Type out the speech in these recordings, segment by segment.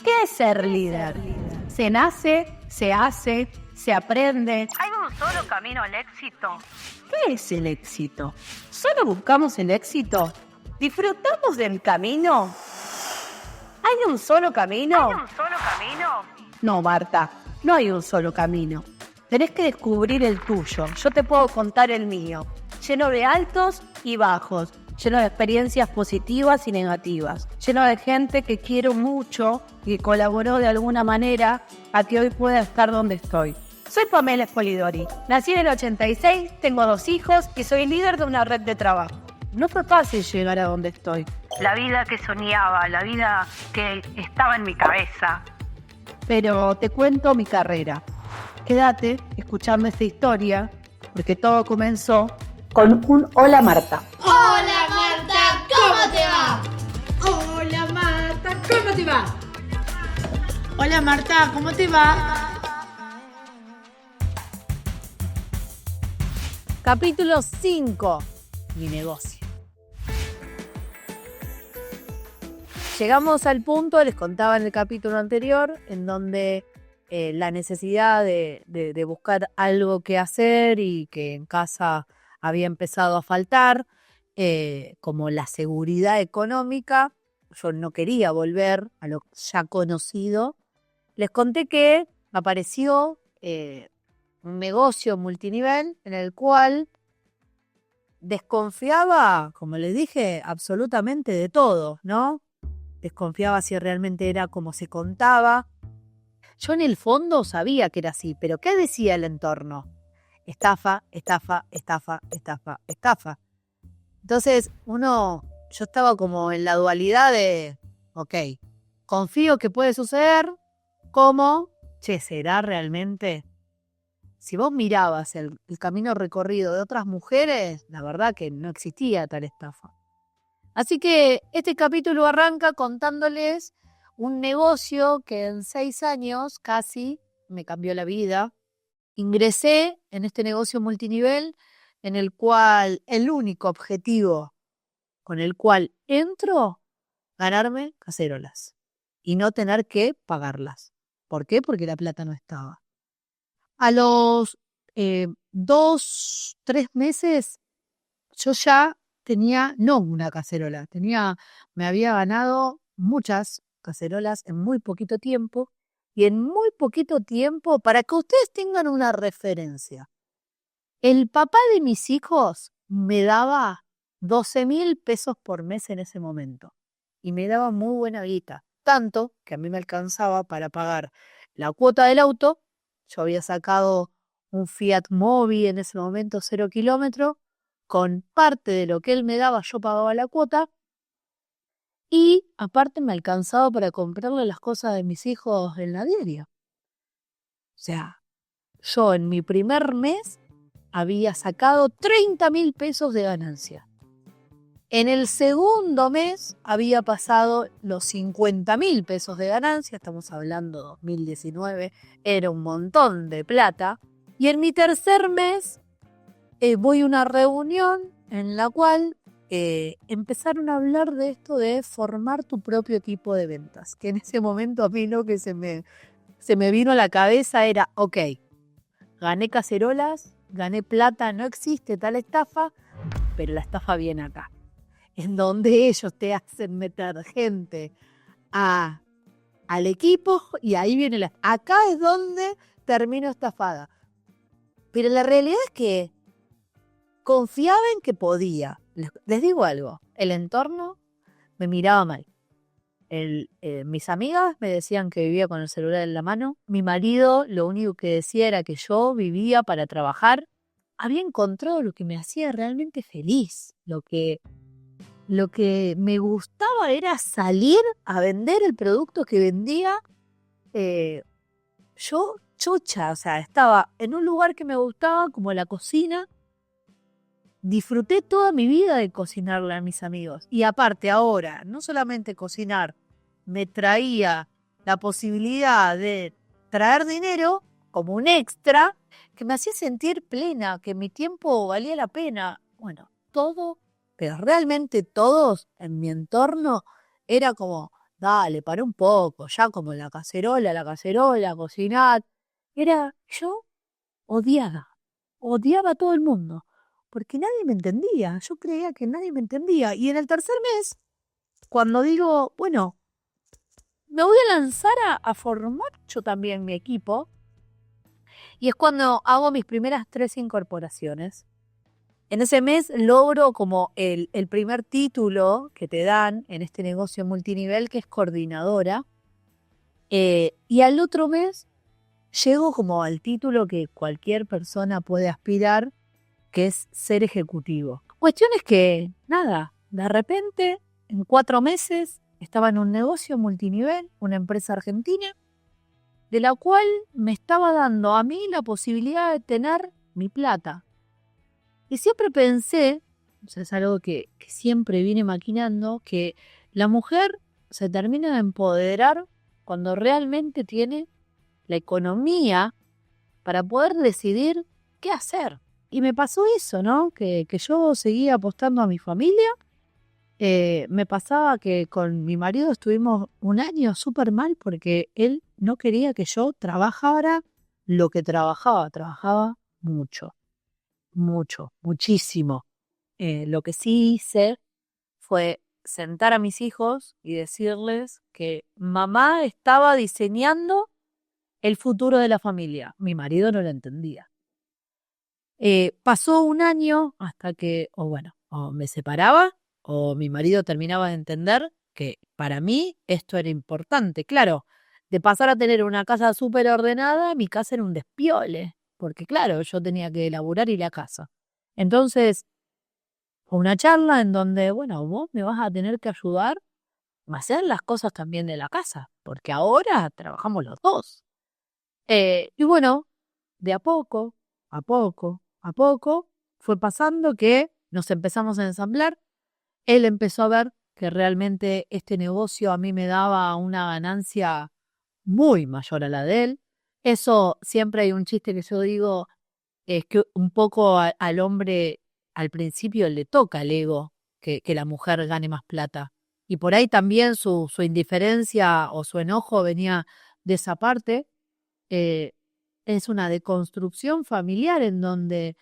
¿Qué es ser líder? Se nace, se hace, se aprende. ¿Hay un solo camino al éxito? ¿Qué es el éxito? ¿Solo buscamos el éxito? ¿Disfrutamos del camino? ¿Hay un solo camino? ¿Hay un solo camino? No, Marta, no hay un solo camino. Tenés que descubrir el tuyo. Yo te puedo contar el mío. Lleno de altos y bajos. Lleno de experiencias positivas y negativas. Lleno de gente que quiero mucho y que colaboró de alguna manera a que hoy pueda estar donde estoy. Soy Pamela Spolidori. Nací en el 86, tengo 2 hijos y soy líder de una red de trabajo. No fue fácil llegar a donde estoy. La vida que soñaba, la vida que estaba en mi cabeza. Pero te cuento mi carrera. Quédate escuchando esta historia, porque todo comenzó con un Hola Marta. Hola Marta, ¿cómo te va? Hola Marta, ¿cómo te va? Hola Marta, ¿cómo te va? Capítulo 5. Mi negocio. Llegamos al punto, les contaba en el capítulo anterior, en donde la necesidad de buscar algo que hacer y que en casa había empezado a faltar, como la seguridad económica. Yo no quería volver a lo ya conocido. Les conté que apareció un negocio multinivel en el cual desconfiaba, como les dije, absolutamente de todo, ¿no? Desconfiaba si realmente era como se contaba. Yo en el fondo sabía que era así, pero ¿qué decía el entorno? Estafa, estafa, estafa, estafa, estafa. Entonces yo estaba como en la dualidad de, ok, confío que puede suceder, ¿cómo? Che, ¿será realmente? Si vos mirabas el camino recorrido de otras mujeres, la verdad que no existía tal estafa. Así que este capítulo arranca contándoles un negocio que en 6 años casi me cambió la vida. Ingresé en este negocio multinivel en el cual el único objetivo con el cual entro, ganarme cacerolas y no tener que pagarlas. ¿Por qué? Porque la plata no estaba. A los 2, 3 meses yo ya tenía, no una cacerola, me había ganado muchas cacerolas en muy poquito tiempo, y en muy poquito tiempo, para que ustedes tengan una referencia, el papá de mis hijos me daba 12,000 pesos por mes en ese momento, y me daba muy buena guita, tanto que a mí me alcanzaba para pagar la cuota del auto. Yo había sacado un Fiat Mobi en ese momento 0 kilómetros, con parte de lo que él me daba yo pagaba la cuota, y aparte me alcanzaba para comprarle las cosas de mis hijos en la diaria. O sea, yo en mi primer mes había sacado 30,000 pesos de ganancia. En el segundo mes había pasado los 50,000 pesos de ganancia, estamos hablando 2019, era un montón de plata. Y en mi tercer mes voy a una reunión en la cual empezaron a hablar de esto de formar tu propio equipo de ventas, que en ese momento a mí lo que se me vino a la cabeza era, ok, gané cacerolas, gané plata, no existe tal estafa, pero la estafa viene acá, en donde ellos te hacen meter gente al equipo y ahí viene acá es donde termino estafada. Pero la realidad es que confiaba en que podía. Les digo algo, el entorno me miraba mal. Mis amigas me decían que vivía con el celular en la mano. Mi marido lo único que decía era que yo vivía para trabajar. Había encontrado lo que me hacía realmente feliz. Lo que me gustaba era salir a vender el producto que vendía. Yo chocha, o sea, estaba en un lugar que me gustaba, como la cocina. Disfruté toda mi vida de cocinarle a mis amigos. Y aparte ahora, no solamente cocinar, me traía la posibilidad de traer dinero como un extra que me hacía sentir plena, que mi tiempo valía la pena. Bueno, todo, pero realmente todos en mi entorno era como, dale, para un poco, ya como la cacerola, cocinar. Yo odiaba a todo el mundo, porque nadie me entendía, yo creía que nadie me entendía. Y en el tercer mes, cuando digo, bueno, me voy a lanzar a formar yo también mi equipo, y es cuando hago mis primeras 3 incorporaciones. En ese mes logro como el primer título que te dan en este negocio multinivel, que es coordinadora, y al otro mes llego como al título que cualquier persona puede aspirar, que es ser ejecutivo. Cuestión es que, nada, de repente, en 4 meses, estaba en un negocio multinivel, una empresa argentina, de la cual me estaba dando a mí la posibilidad de tener mi plata. Y siempre pensé, o sea, es algo que siempre vine maquinando, que la mujer se termina de empoderar cuando realmente tiene la economía para poder decidir qué hacer. Y me pasó eso, ¿no? Que yo seguía apostando a mi familia. Me pasaba que con mi marido estuvimos un año súper mal porque él no quería que yo trabajara lo que trabajaba. Trabajaba muchísimo. Lo que sí hice fue sentar a mis hijos y decirles que mamá estaba diseñando el futuro de la familia. Mi marido no lo entendía. Pasó un año hasta que, o me separaba o mi marido terminaba de entender que para mí esto era importante. Claro, de pasar a tener una casa súper ordenada, mi casa era un despiole, porque claro, yo tenía que laburar y la casa. Entonces, fue una charla en donde, vos me vas a tener que ayudar a hacer las cosas también de la casa, porque ahora trabajamos los dos. Y bueno, de a poco, fue pasando que nos empezamos a ensamblar. Él empezó a ver que realmente este negocio a mí me daba una ganancia muy mayor a la de él. Eso siempre hay un chiste que yo digo, es que un poco al hombre al principio le toca el ego que la mujer gane más plata. Y por ahí también su indiferencia o su enojo venía de esa parte. Es una deconstrucción familiar en donde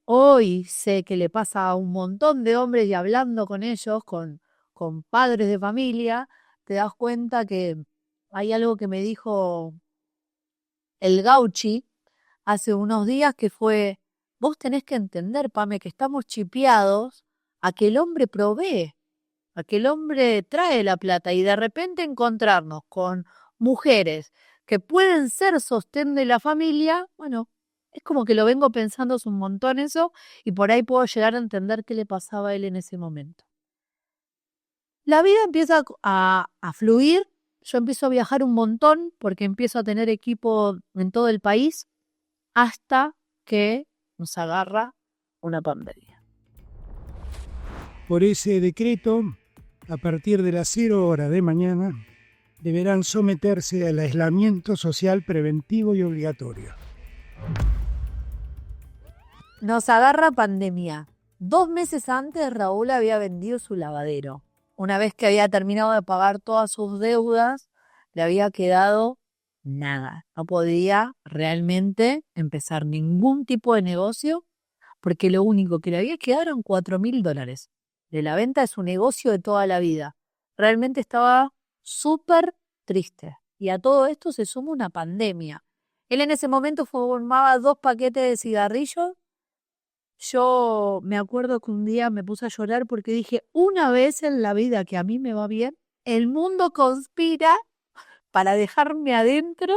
hoy sé que le pasa a un montón de hombres y hablando con ellos, con padres de familia, te das cuenta que hay algo que me dijo el Gauchi hace unos días que fue, vos tenés que entender, Pame, que estamos chipeados a que el hombre provee, a que el hombre trae la plata y de repente encontrarnos con mujeres que pueden ser sostén de la familia, es como que lo vengo pensando hace un montón eso y por ahí puedo llegar a entender qué le pasaba a él en ese momento. La vida empieza a fluir, yo empiezo a viajar un montón porque empiezo a tener equipo en todo el país hasta que nos agarra una pandemia. Por ese decreto, a partir de las 0 horas de mañana, deberán someterse al aislamiento social preventivo y obligatorio. Nos agarra pandemia. 2 meses antes Raúl había vendido su lavadero. Una vez que había terminado de pagar todas sus deudas, le había quedado nada. No podía realmente empezar ningún tipo de negocio porque lo único que le había quedado eran $4.000 de la venta de su negocio de toda la vida. Realmente estaba súper triste. Y a todo esto se suma una pandemia. Él en ese momento fumaba 2 paquetes de cigarrillos. Yo me acuerdo que un día me puse a llorar porque dije, una vez en la vida que a mí me va bien, el mundo conspira para dejarme adentro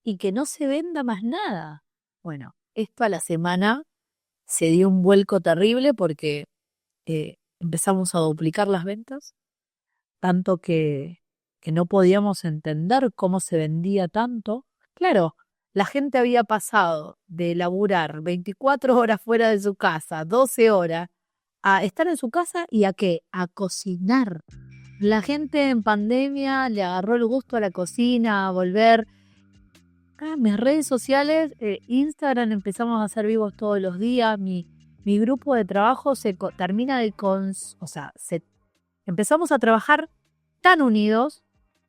y que no se venda más nada. Bueno, esto a la semana se dio un vuelco terrible porque empezamos a duplicar las ventas, tanto que no podíamos entender cómo se vendía tanto. Claro, la gente había pasado de laburar 24 horas fuera de su casa, 12 horas, a estar en su casa y ¿a qué? A cocinar. La gente en pandemia le agarró el gusto a la cocina, a volver. Mis redes sociales, Instagram, empezamos a hacer vivos todos los días. Mi grupo de trabajo se termina de... empezamos a trabajar tan unidos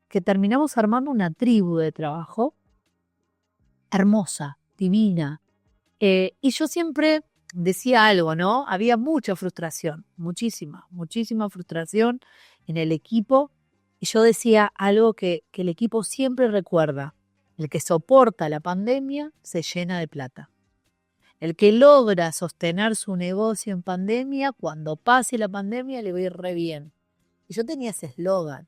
que terminamos armando una tribu de trabajo hermosa, divina. Y yo siempre decía algo, ¿no? Había mucha frustración, muchísima frustración en el equipo. Y yo decía algo que el equipo siempre recuerda. El que soporta la pandemia se llena de plata. El que logra sostener su negocio en pandemia, cuando pase la pandemia le va a ir re bien. Y yo tenía ese eslogan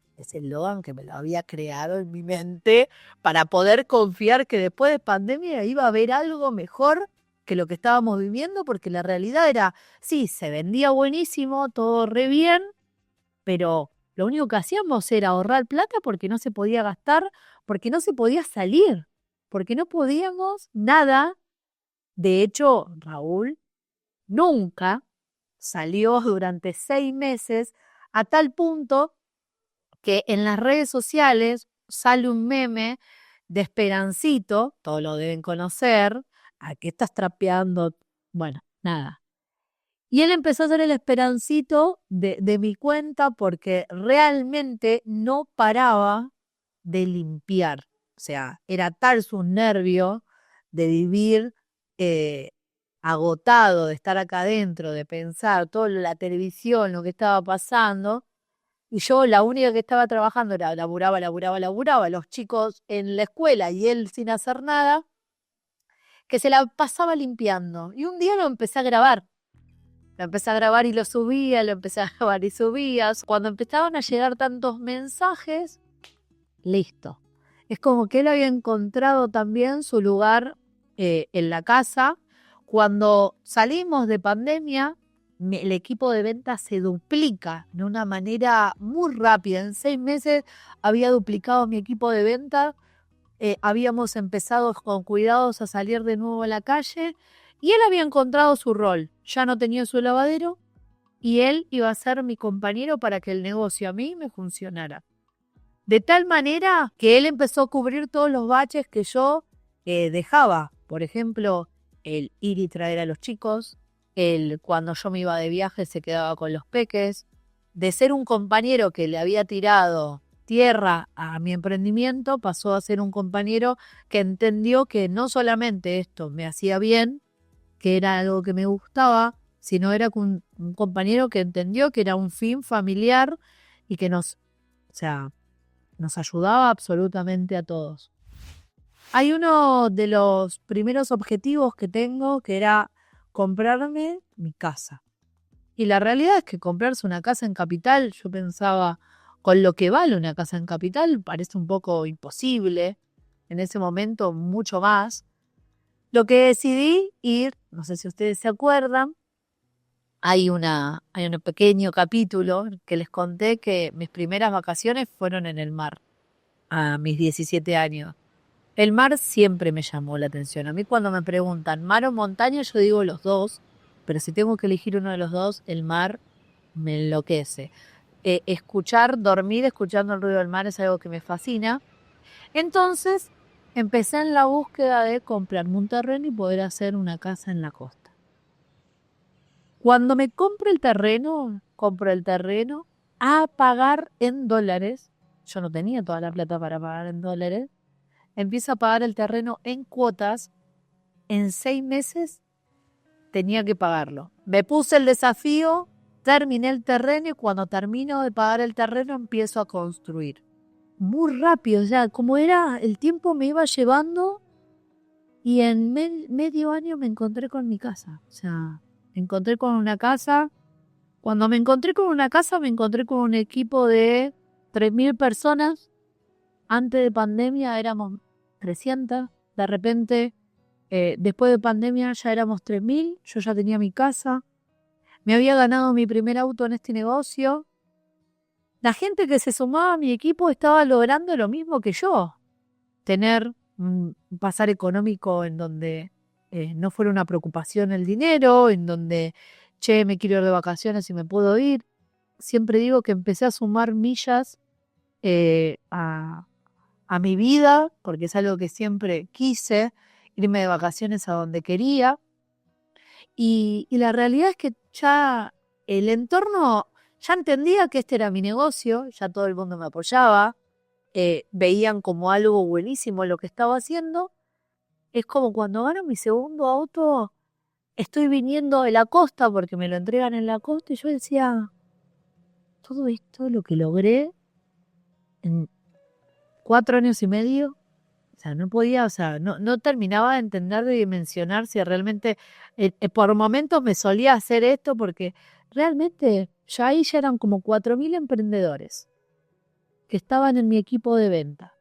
que me lo había creado en mi mente para poder confiar que después de pandemia iba a haber algo mejor que lo que estábamos viviendo, porque la realidad era, sí, se vendía buenísimo, todo re bien, pero lo único que hacíamos era ahorrar plata porque no se podía gastar, porque no se podía salir, porque no podíamos nada. De hecho, Raúl nunca salió durante 6 meses, a tal punto que en las redes sociales sale un meme de Esperancito, todos lo deben conocer, ¿a qué estás trapeando? Bueno, nada. Y él empezó a hacer el Esperancito de mi cuenta porque realmente no paraba de limpiar. O sea, era tal su nervio de vivir agotado, de estar acá adentro, de pensar toda la televisión, lo que estaba pasando. Y yo la única que estaba trabajando era laburaba, los chicos en la escuela y él sin hacer nada, que se la pasaba limpiando. Y un día lo empecé a grabar. Lo empecé a grabar y lo subía, lo empecé a grabar y subía. Cuando empezaban a llegar tantos mensajes, listo. Es como que él había encontrado también su lugar en la casa. Cuando salimos de pandemia, el equipo de ventas se duplica de una manera muy rápida. En 6 meses había duplicado mi equipo de ventas. Habíamos empezado con cuidados a salir de nuevo a la calle y él había encontrado su rol. Ya no tenía su lavadero y él iba a ser mi compañero para que el negocio a mí me funcionara. De tal manera que él empezó a cubrir todos los baches que yo dejaba. Por ejemplo, el ir y traer a los chicos, el cuando yo me iba de viaje se quedaba con los peques. De ser un compañero que le había tirado tierra a mi emprendimiento, pasó a ser un compañero que entendió que no solamente esto me hacía bien, que era algo que me gustaba, sino era un compañero que entendió que era un fin familiar y que nos ayudaba absolutamente a todos. Hay uno de los primeros objetivos que tengo que era comprarme mi casa. Y la realidad es que comprarse una casa en Capital, yo pensaba, con lo que vale una casa en Capital, parece un poco imposible. En ese momento, mucho más. Lo que decidí ir, no sé si ustedes se acuerdan, hay un pequeño capítulo que les conté que mis primeras vacaciones fueron en el mar, a mis 17 años. El mar siempre me llamó la atención. A mí cuando me preguntan mar o montaña, yo digo los dos, pero si tengo que elegir uno de los dos, el mar me enloquece. Dormir escuchando el ruido del mar es algo que me fascina. Entonces empecé en la búsqueda de comprarme un terreno y poder hacer una casa en la costa. Cuando me compro el terreno a pagar en dólares. Yo no tenía toda la plata para pagar en dólares. Empiezo a pagar el terreno en cuotas. En 6 meses tenía que pagarlo. Me puse el desafío, terminé el terreno y cuando termino de pagar el terreno empiezo a construir. Muy rápido, ya como era, el tiempo me iba llevando y en medio año me encontré con mi casa. O sea, me encontré con una casa. Cuando me encontré con una casa, me encontré con un equipo de 3.000 personas. Antes de pandemia éramos 300. De repente, después de pandemia ya éramos 3.000. Yo ya tenía mi casa. Me había ganado mi primer auto en este negocio. La gente que se sumaba a mi equipo estaba logrando lo mismo que yo. Tener un pasar económico en donde no fuera una preocupación el dinero, en donde, me quiero ir de vacaciones y me puedo ir. Siempre digo que empecé a sumar millas a mi vida, porque es algo que siempre quise, irme de vacaciones a donde quería. Y la realidad es que ya el entorno Ya entendía que este era mi negocio, ya todo el mundo me apoyaba, veían como algo buenísimo lo que estaba haciendo. Es como cuando gano mi segundo auto, estoy viniendo de la costa porque me lo entregan en la costa y yo decía, todo esto lo que logré en 4 años y medio, o sea, no podía, o sea, no terminaba de entender, de dimensionar si realmente, por momentos me solía hacer esto porque realmente ya ahí ya eran como 4.000 emprendedores que estaban en mi equipo de venta,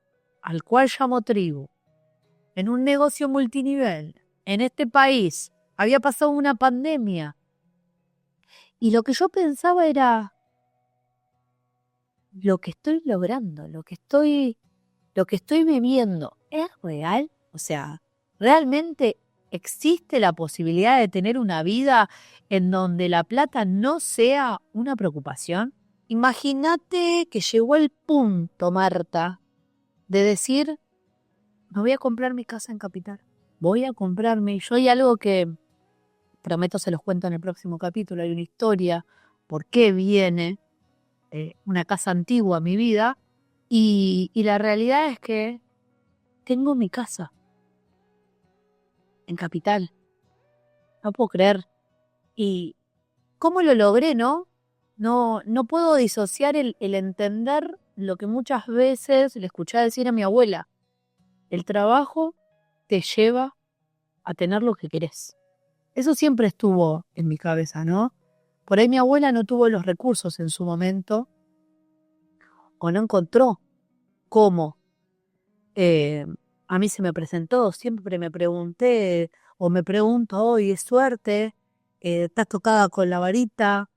al cual llamo tribu, en un negocio multinivel, en este país, había pasado una pandemia. Y lo que yo pensaba era, lo que estoy logrando, lo que estoy viviendo, ¿es real? O sea, ¿realmente existe la posibilidad de tener una vida en donde la plata no sea una preocupación? Imagínate que llegó el punto, Marta, de decir, me voy a comprar mi casa en Capital. Voy a comprarme, y yo hay algo que prometo se los cuento en el próximo capítulo, hay una historia, por qué viene una casa antigua a mi vida, y la realidad es que tengo mi casa en Capital. No puedo creer. ¿Y cómo lo logré, no? No puedo disociar el entender lo que muchas veces le escuché decir a mi abuela. El trabajo te lleva a tener lo que querés. Eso siempre estuvo en mi cabeza, ¿no? Por ahí mi abuela no tuvo los recursos en su momento o no encontró cómo. A mí se me presentó, siempre me pregunté o me pregunto hoy, ¿es suerte? ¿Estás tocada con la varita?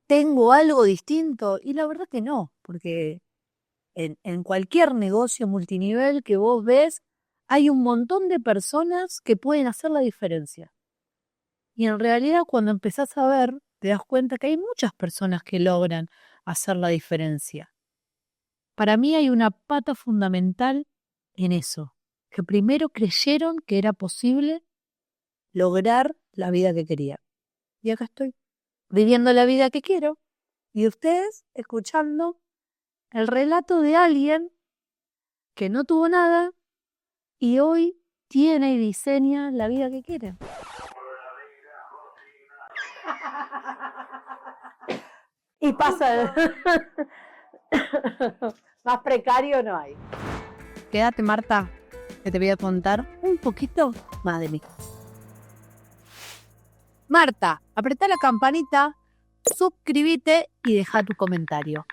¿Tengo algo distinto? Y la verdad que no, porque en cualquier negocio multinivel que vos ves, hay un montón de personas que pueden hacer la diferencia. Y en realidad cuando empezás a ver, te das cuenta que hay muchas personas que logran hacer la diferencia. Para mí hay una pata fundamental en eso, que primero creyeron que era posible lograr la vida que quería. Y acá estoy, viviendo la vida que quiero, y ustedes escuchando el relato de alguien que no tuvo nada y hoy tiene y diseña la vida que quiere. Y pasa. Más precario no hay. Quédate, Marta, que te voy a contar un poquito más de mí. Marta, apretá la campanita, suscríbete y deja tu comentario.